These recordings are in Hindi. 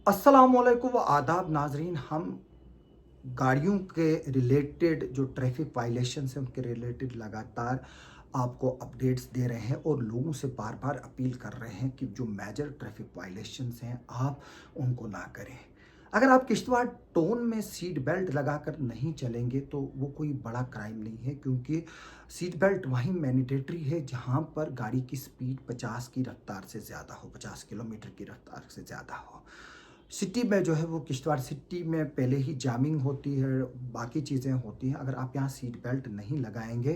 अस्सलामुअलैकुम व आदाब नाजरीन। हम गाड़ियों के रिलेटेड जो ट्रैफिक वायलेशंस हैं उनके रिलेटेड लगातार आपको अपडेट्स दे रहे हैं और लोगों से बार बार अपील कर रहे हैं कि जो मेजर ट्रैफिक वायलेशंस हैं आप उनको ना करें। अगर आप किश्तवाड़ टोन में सीट बेल्ट लगाकर नहीं चलेंगे तो वो कोई बड़ा क्राइम नहीं है, क्योंकि सीट बेल्ट वहीं मैंडेटरी है जहां पर गाड़ी की स्पीड 50 की रफ्तार से ज़्यादा हो, 50 किलोमीटर की रफ्तार से ज़्यादा हो। सिटी में जो है वो किश्तवाड़ सिटी में पहले ही जामिंग होती है, बाकी चीज़ें होती हैं। अगर आप यहाँ सीट बेल्ट नहीं लगाएंगे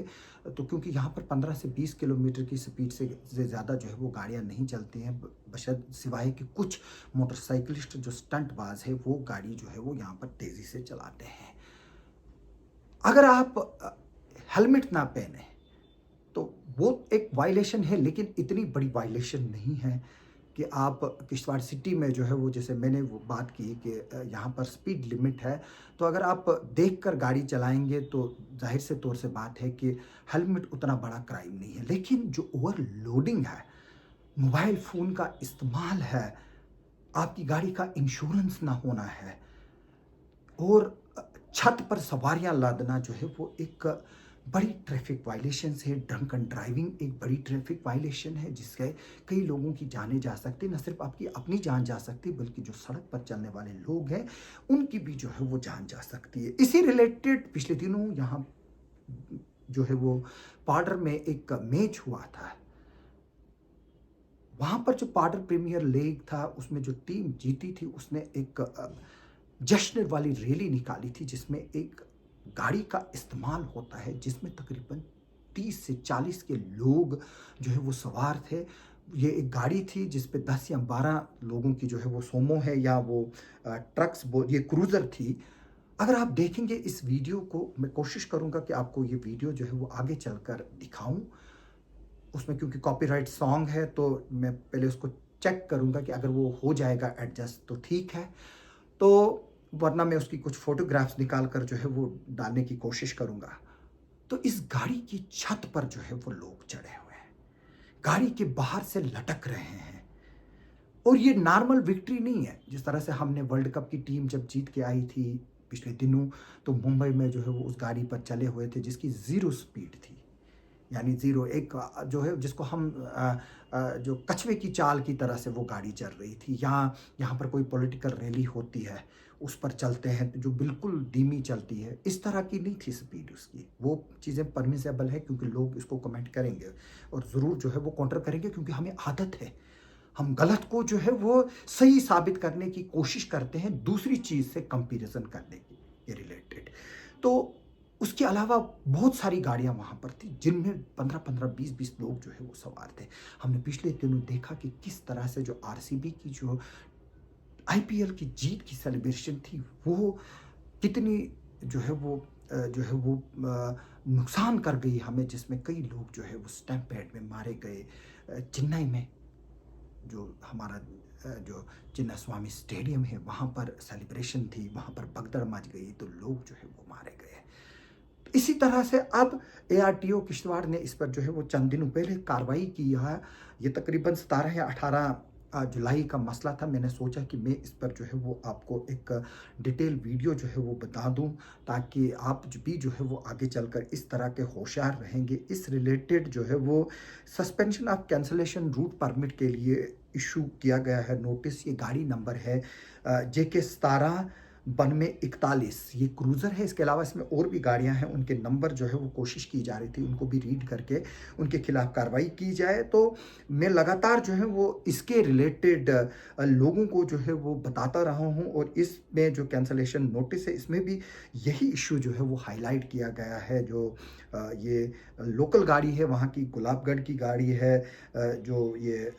तो क्योंकि यहाँ पर 15 से 20 किलोमीटर की स्पीड से ज़्यादा जो है वो गाड़ियाँ नहीं चलती हैं, बशर्ते सिवाय कि कुछ मोटरसाइकिलिस्ट जो स्टंटबाज है वो गाड़ी जो है वो यहाँ पर तेज़ी से चलाते हैं। अगर आप हेलमेट ना पहने तो वो एक वायलेशन है, लेकिन इतनी बड़ी वायलेशन नहीं है कि आप किश्तवाड़ सिटी में जो है वो, जैसे मैंने वो बात की कि यहाँ पर स्पीड लिमिट है, तो अगर आप देखकर गाड़ी चलाएंगे तो जाहिर से तौर से बात है कि हेलमेट उतना बड़ा क्राइम नहीं है। लेकिन जो ओवरलोडिंग है, मोबाइल फ़ोन का इस्तेमाल है, आपकी गाड़ी का इंश्योरेंस ना होना है और छत पर सवारियां लादना जो है वो एक बड़ी ट्रैफिक वायलेशन है। ड्रंक एंड ड्राइविंग एक बड़ी ट्रैफिक वायलेशन है जिससे कई लोगों की जानें जा सकती, न सिर्फ आपकी अपनी जान जा सकती बल्कि जो सड़क पर चलने वाले लोग हैं उनकी भी जो है वो जान जा सकती है। इसी रिलेटेड पिछले दिनों यहाँ जो है वो पाडर में एक मैच हुआ था। वहां पर जो पाडर प्रीमियर लीग था उसमें जो टीम जीती थी उसने एक जश्न वाली रैली निकाली थी जिसमें एक गाड़ी का इस्तेमाल होता है जिसमें तकरीबन 30 से 40 के लोग जो है वो सवार थे। ये एक गाड़ी थी जिस पे 10 या 12 लोगों की जो है वो सोमो है या वो ट्रक्स, ये क्रूज़र थी। अगर आप देखेंगे इस वीडियो को, मैं कोशिश करूंगा कि आपको ये वीडियो जो है वो आगे चलकर दिखाऊं। उसमें क्योंकि कॉपीराइट सॉन्ग है तो मैं पहले उसको चेक करूंगा कि अगर वो हो जाएगा एडजस्ट तो ठीक है, तो वरना मैं उसकी कुछ फोटोग्राफ्स निकाल कर जो है वो डालने की कोशिश करूंगा। तो इस गाड़ी की छत पर जो है वो लोग चढ़े हुए हैं, गाड़ी के बाहर से लटक रहे हैं। और ये नॉर्मल विक्ट्री नहीं है। जिस तरह से हमने वर्ल्ड कप की टीम जब जीत के आई थी पिछले दिनों, तो मुंबई में जो है वो उस गाड़ी पर चले हुए थे जिसकी ज़ीरो स्पीड थी, यानी ज़ीरो, एक जो है जिसको हम जो कछुए की चाल की तरह से वो गाड़ी चल रही थी। यहाँ पर कोई पॉलिटिकल रैली होती है उस पर चलते हैं तो जो बिल्कुल धीमी चलती है, इस तरह की नहीं थी स्पीड उसकी। वो चीज़ें परमिसेबल है क्योंकि लोग इसको कमेंट करेंगे और ज़रूर जो है वो काउंटर करेंगे, क्योंकि हमें आदत है, हम गलत को जो है वो सही साबित करने की कोशिश करते हैं दूसरी चीज़ से कंपैरिजन करने की ये रिलेटेड। तो उसके अलावा बहुत सारी गाड़ियां वहां पर थी जिनमें 15-15, 20-20 लोग जो है वो सवार थे। हमने पिछले दिनों देखा कि किस तरह से जो आरसीबी की जो आईपीएल की जीत की सेलिब्रेशन थी वो कितनी जो है वो नुकसान कर गई हमें, जिसमें कई लोग जो है वो स्टैम्प पैड में मारे गए। चेन्नई में जो हमारा जो चिन्ना स्वामी स्टेडियम है वहाँ पर सेलिब्रेशन थी, वहाँ पर भगदड़ मच गई तो लोग जो है वो मारे गए। तो इसी तरह से अब एआरटीओ किश्तवाड़ ने इस पर जो है वो चंद दिनों पहले कार्रवाई की है। ये तकरीबन 17 या 18 जुलाई का मसला था। मैंने सोचा कि मैं इस पर जो है वो आपको एक डिटेल वीडियो जो है वो बता दूं ताकि आप भी जो है वो आगे चलकर इस तरह के होशियार रहेंगे। इस रिलेटेड जो है वो suspension of cancellation route permit के लिए इशू किया गया है नोटिस। ये गाड़ी नंबर है JK 179241, ये क्रूज़र है। इसके अलावा इसमें और भी गाड़ियां हैं, उनके नंबर जो है वो कोशिश की जा रही थी उनको भी रीड करके उनके खिलाफ कार्रवाई की जाए। तो मैं लगातार जो है वो इसके रिलेटेड लोगों को जो है वो बताता रहा हूं और इसमें जो कैंसलेशन नोटिस है इसमें भी यही इशू जो है वो हाईलाइट किया गया है। जो ये लोकल गाड़ी है वहाँ की, गुलाबगढ़ की गाड़ी है जो ये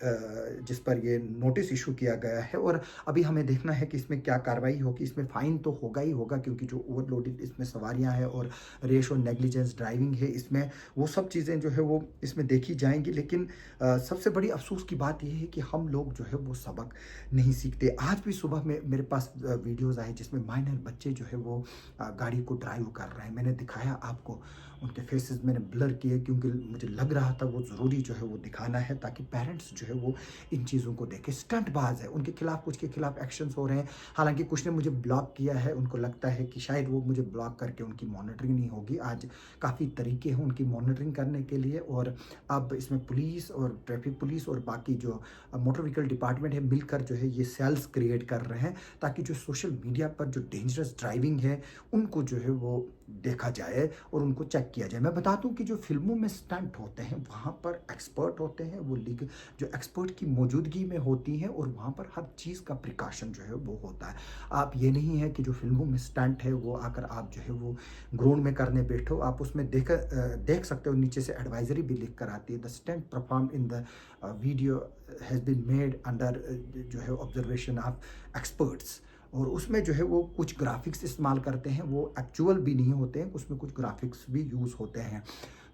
जिस पर ये नोटिस इशू किया गया है। और अभी हमें देखना है कि इसमें क्या कार्रवाई होगी। इसमें फ़ाइन तो होगा ही होगा क्योंकि जो ओवरलोडेड इसमें सवारियां हैं और रेश और नेग्लिजेंस ड्राइविंग है, इसमें वो सब चीज़ें जो है वो इसमें देखी जाएंगी। लेकिन सबसे बड़ी अफसोस की बात यह है कि हम लोग जो है वो सबक नहीं सीखते। आज भी सुबह में मेरे पास वीडियोज़ आए जिसमें माइनर बच्चे जो है वो गाड़ी को ड्राइव कर रहे हैं। मैंने दिखाया आपको उनके उनके फेसेस मैंने ब्लर किए क्योंकि मुझे लग रहा था वो ज़रूरी जो है वो दिखाना है ताकि पेरेंट्स जो है वो इन चीज़ों को देखें। स्टंटबाज़ है, उनके खिलाफ कुछ के खिलाफ एक्शंस हो रहे हैं। हालाँकि कुछ ने मुझे ब्लॉक किया है, उनको लगता है कि शायद वो मुझे ब्लॉक करके उनकी मॉनिटरिंग नहीं होगी। आज काफ़ी तरीके हैं उनकी मॉनिटरिंग करने के लिए और अब इसमें पुलिस और ट्रैफिक पुलिस और बाकी जो मोटर व्हीकल डिपार्टमेंट है मिलकर जो है ये सेल्स क्रिएट कर रहे हैं ताकि जो सोशल मीडिया पर जो डेंजरस ड्राइविंग है उनको जो है वो देखा जाए और उनको चेक किया जाए। मैं बता दूं कि जो फिल्मों में स्टंट होते हैं वहाँ पर एक्सपर्ट होते हैं, वो जो एक्सपर्ट की मौजूदगी में होती हैं और वहाँ पर हर चीज़ का प्रिकॉशन जो है वो होता है। आप ये नहीं है कि जो फिल्मों में स्टंट है वो आकर आप जो है वो ग्राउंड में करने बैठो, आप उसमें देख सकते हो नीचे से एडवाइजरी भी लिख कर आती है, the stunt perform in the video has been made under जो है ऑब्जर्वेशन ऑफ एक्सपर्ट्स। और उसमें जो है वो कुछ ग्राफिक्स इस्तेमाल करते हैं, वो एक्चुअल भी नहीं होते हैं, उसमें कुछ ग्राफिक्स भी यूज़ होते हैं।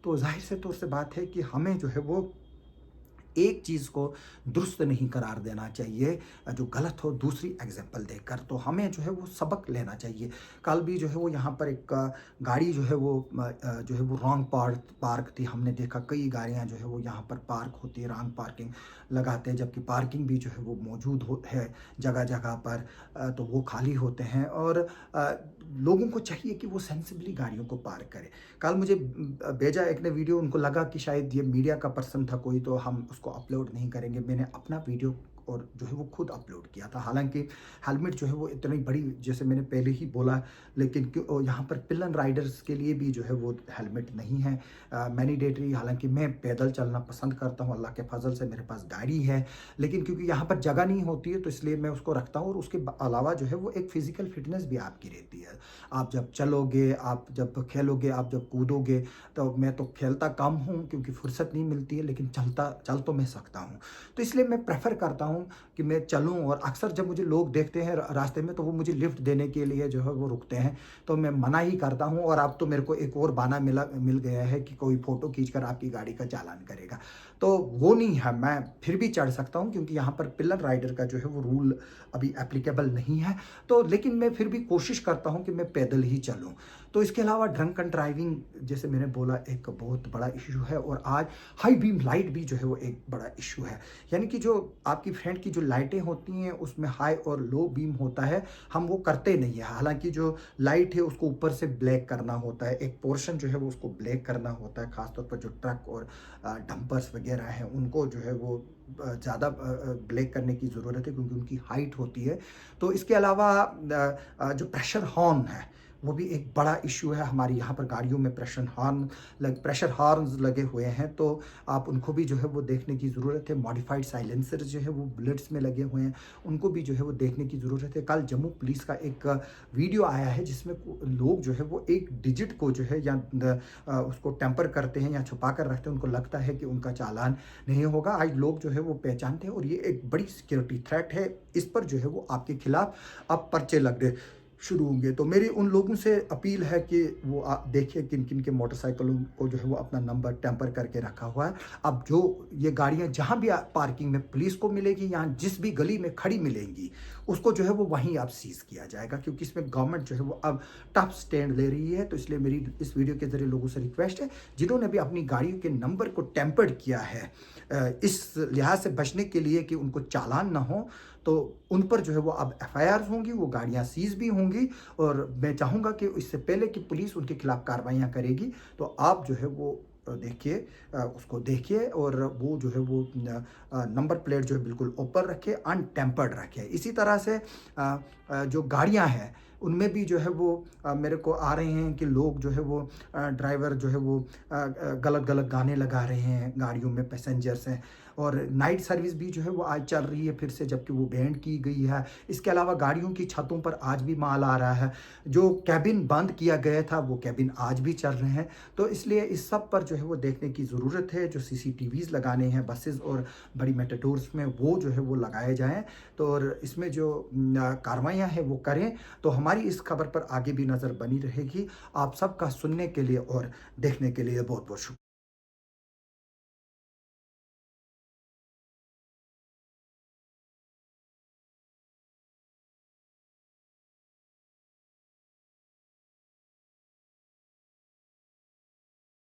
तो ज़ाहिर से तौर से बात है कि हमें जो है वो एक चीज़ को दुरुस्त नहीं करार देना चाहिए जो गलत हो दूसरी एग्जाम्पल देकर, तो हमें जो है वो सबक लेना चाहिए। कल भी जो है वो यहाँ पर एक गाड़ी जो है वो जो है वो रॉन्ग पार्क थी। हमने देखा कई गाड़ियाँ जो है वो यहाँ पर पार्क होती है, रॉन्ग पार्किंग लगाते हैं, जबकि पार्किंग भी जो है वो मौजूद है जगह जगह पर, तो वो खाली होते हैं और लोगों को चाहिए कि वो सेंसिबली गाड़ियों को पार्क करें। कल मुझे भेजा एक ने वीडियो, उनको लगा कि शायद ये मीडिया का पर्सन था कोई, तो हम उसको अपलोड नहीं करेंगे। मैंने अपना वीडियो और जो है वो खुद अपलोड किया था। हालांकि हेलमेट जो है वो इतनी बड़ी, जैसे मैंने पहले ही बोला, लेकिन यहाँ पर पिलन राइडर्स के लिए भी जो है वो हेलमेट नहीं है मैंडेटरी। हालांकि मैं पैदल चलना पसंद करता हूँ, अल्लाह के फजल से मेरे पास गाड़ी है, लेकिन क्योंकि यहाँ पर जगह नहीं होती है तो इसलिए मैं उसको रखता हूँ। और उसके अलावा जो है वो एक फिजिकल फिटनेस भी आपकी रहती है। आप जब चलोगे, आप जब खेलोगे, आप जब कूदोगे, तो मैं तो खेलता कम हूँ क्योंकि फुर्सत नहीं मिलती है, लेकिन चल तो मैं सकता हूँ। तो इसलिए मैं प्रेफर करता हूँ कि मैं चलूं। और अक्सर जब मुझे लोग देखते हैं रास्ते में तो वो मुझे लिफ्ट देने के लिए जो है वो रुकते हैं, तो मैं मना ही करता हूं। और अब तो मेरे को एक और बहाना मिल गया है कि कोई फ़ोटो खींचकर आपकी गाड़ी का चालान करेगा, तो वो नहीं है। मैं फिर भी चढ़ सकता हूं क्योंकि यहाँ पर पिलर राइडर का जो है वो रूल अभी एप्लीकेबल नहीं है, तो लेकिन मैं फिर भी कोशिश करता हूँ कि मैं पैदल ही चलूँ। तो इसके अलावा ड्रंक एंड ड्राइविंग, जैसे मैंने बोला, एक बहुत बड़ा इशू है। और आज हाई बीम लाइट भी जो है वो एक बड़ा इशू है, यानी कि जो आपकी फ्रंट की जो लाइटें होती हैं उसमें हाई और लो बीम होता है, हम वो करते नहीं है। हालांकि जो लाइट है उसको ऊपर से ब्लैक करना होता है, एक पोर्शन जो है वो उसको ब्लैक करना होता है। खासतौर पर जो ट्रक और डंपर्स वगैरह हैं उनको जो है वो ज़्यादा ब्लैक करने की ज़रूरत है क्योंकि उनकी हाइट होती है। तो इसके अलावा जो प्रेशर हॉर्न है वो भी एक बड़ा इशू है। हमारी यहाँ पर गाड़ियों में प्रेशर हॉर्न्स लगे हुए हैं, तो आप उनको भी जो है वो देखने की ज़रूरत है। मॉडिफाइड साइलेंसर जो है वो बुलेट्स में लगे हुए हैं, उनको भी जो है वो देखने की ज़रूरत है। कल जम्मू पुलिस का एक वीडियो आया है जिसमें लोग जो है वो एक डिजिट को जो है या उसको टेम्पर करते हैं या छुपा कर रखते हैं, उनको लगता है कि उनका चालान नहीं होगा। आज लोग जो है वो पहचानते हैं और ये एक बड़ी सिक्योरिटी थ्रेट है। इस पर जो है वो आपके खिलाफ अब पर्चे लग गए शुरू होंगे। तो मेरी उन लोगों से अपील है कि वो आप देखिए किन किन के मोटरसाइकिलों को जो है वो अपना नंबर टेम्पर करके रखा हुआ है। अब जो ये गाड़ियां जहां भी पार्किंग में पुलिस को मिलेगी, यहाँ जिस भी गली में खड़ी मिलेंगी, उसको जो है वो वहीं अब सीज किया जाएगा, क्योंकि इसमें गवर्नमेंट जो है वो अब टफ स्टैंड ले रही है। तो इसलिए मेरी इस वीडियो के जरिए लोगों से रिक्वेस्ट है, जिन्होंने भी अपनी गाड़ियों के नंबर को टेम्पर्ड किया है इस लिहाज से बचने के लिए कि उनको चालान ना हो, तो उन पर जो है वो अब FIRs होंगी, वो गाड़ियां सीज भी होंगी। और मैं चाहूँगा कि इससे पहले कि पुलिस उनके खिलाफ कार्रवाइयाँ करेगी, तो आप जो है वो देखिए, उसको देखिए और वो जो है वो नंबर प्लेट जो है बिल्कुल ऊपर रखे, अनटेम्पर्ड रखे। इसी तरह से जो गाड़ियां हैं उनमें भी जो है वो मेरे को आ रहे हैं कि लोग जो है वो ड्राइवर जो है वो गलत गलत गाने लगा रहे हैं गाड़ियों में, पैसेंजर्स हैं। और नाइट सर्विस भी जो है वो आज चल रही है फिर से, जबकि वो बैंड की गई है। इसके अलावा गाड़ियों की छतों पर आज भी माल आ रहा है, जो कैबिन बंद किया गया था वो कैबिन आज भी चल रहे हैं। तो इसलिए इस सब पर जो है वो देखने की ज़रूरत है। जो CCTVs लगाने हैं बसेस और बड़ी मेटाडोर्स में, वो जो है वो लगाए जाएँ, तो और इसमें जो कार्रवाइयाँ हैं वो करें। तो हमारी इस खबर पर आगे भी नज़र बनी रहेगी। आप सबका सुनने के लिए और देखने के लिए बहुत बहुत शुक्रिया।